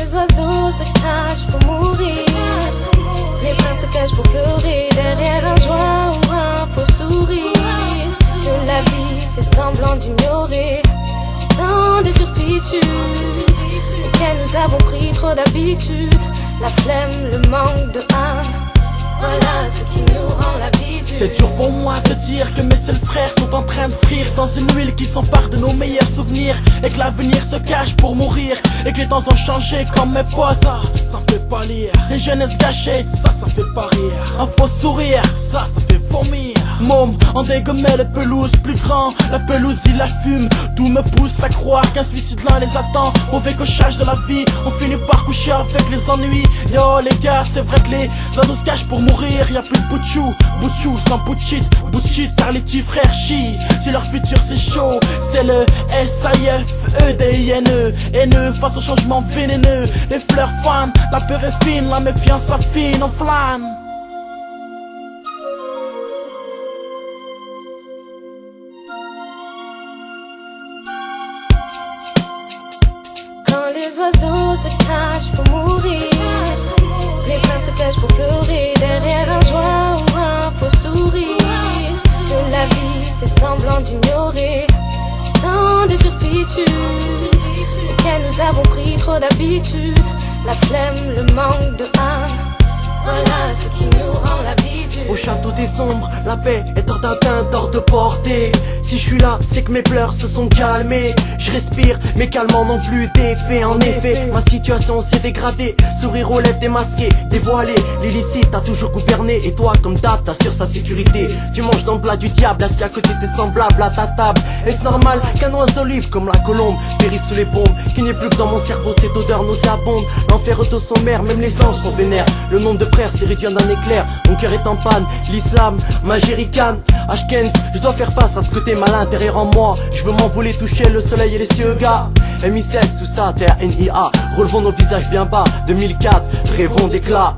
les oiseaux se cachent pour mourir, les princes se cachent pour pleurer derrière un joie ou un faux sourire, que la vie fait semblant d'ignorer tant de turpitudes auxquelles nous avons pris trop d'habitude. La flemme, le manque de âme, voilà ce qui nous rend la vie dure. C'est dur pour moi de dire que mes seuls frères sont en train de frire dans une huile qui s'empare de nos meilleurs souvenirs, et que l'avenir se cache pour mourir, et que les temps ont changé comme mes potes. Ça me fait pas lire. Les jeunesses gâchées, ça fait pas rire. Un faux sourire, ça fait vomir. Môme, on dégommait les pelouses plus grands, la pelouse il la fume. Tout me pousse à croire qu'un suicide l'un les attend. Mauvais cochage de la vie, on finit par coucher avec les ennuis. Yo les gars, c'est vrai que les oiseaux se cachent pour mourir. Y'a plus de boutchou sans boutchit car les petits frères chient. Si leur futur c'est chaud, c'est le SAIF, EDINE, haineux face au changement vénéneux. Les fleurs fanent, la peur est fine, la méfiance affine, on flâne. Quand les oiseaux se cachent pour mourir, les princes se cachent pour pleurer derrière un joie ou un faux sourire, que la vie fait semblant d'ignorer tant de turpitudes auxquelles nous avons pris trop d'habitude. La flemme, le manque de âme, voilà ce qui nous rend la vie dure. Au château des ombres, la paix est hors d'atteinte, hors de portée. Si je suis là, c'est que mes pleurs se sont calmés. Je respire, mes calmants n'ont plus d'effet. En effet, ma situation s'est dégradée. Sourire aux lèvres démasqué, dévoilé. L'illicite a toujours gouverné. Et toi, comme d'hab, t'assures sa sécurité. Tu manges dans le plat du diable, assis à côté de tes semblables à ta table. Est-ce normal qu'un oiseau libre comme la colombe périsse sous les bombes? Qu'il n'y ait plus que dans mon cerveau cette odeur nauséabonde. L'enfer auto-sommaire, même les anges sont vénères. Le nombre de frères s'est réduit en un éclair. Mon cœur est en panne, l'islam, ma jerrycan. Ashkens, je dois faire face à ce côté mal intérieur en moi. Je veux m'envoler, toucher le soleil et les cieux, gars. MI16 sous sa terre, NIA. Relevons nos visages bien bas. 2004, rêvons d'éclat.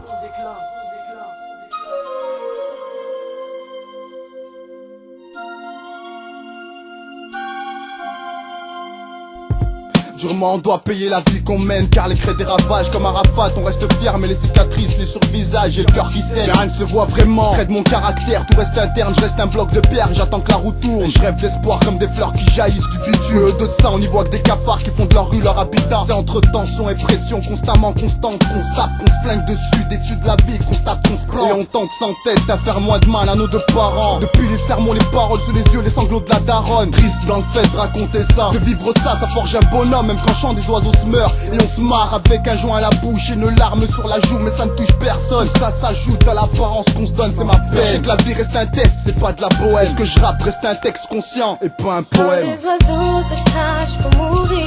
Durement on doit payer la vie qu'on mène, car les craies des ravages comme Arafat. On reste fier mais les cicatrices, les survisages et le cœur qui saigne. Rien ne se voit vraiment, trait de mon caractère. Tout reste interne, je reste un bloc de pierre. J'attends que la roue tourne, je rêve d'espoir comme des fleurs qui jaillissent du bitume. De ça on y voit que des cafards qui font de leur rue leur habitat. C'est entre tension et pression constamment constante qu'on sape, qu'on se flingue dessus, déçu de la vie, constate qu'on se plante. Et on tente sans tête à faire moins de mal à nos deux parents. Depuis les sermons, les paroles sous les yeux, les sanglots de la daronne. Triste dans le fait de raconter ça, de vivre ça, ça forge un bonhomme. Même quand chant des oiseaux se meurent et on se marre avec un joint à la bouche et une larme sur la joue, mais ça ne touche personne. Ça s'ajoute à l'apparence qu'on se donne, c'est ma peine. Je sais que la vie reste un test, c'est pas de la bohème. Ce que je rappe reste un texte conscient et pas un poème. Quand les oiseaux se cachent pour mourir,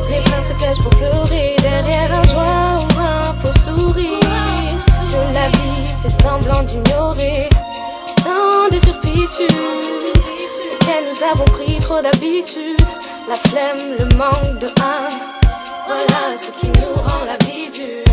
les princes se cachent pour pleurer derrière un joie ou un faux sourire, que la vie fait semblant d'ignorer tant de turpitudes auxquelles nous avons pris trop d'habitude. La flemme, le manque de âme, voilà ce qui nous rend la vie dure.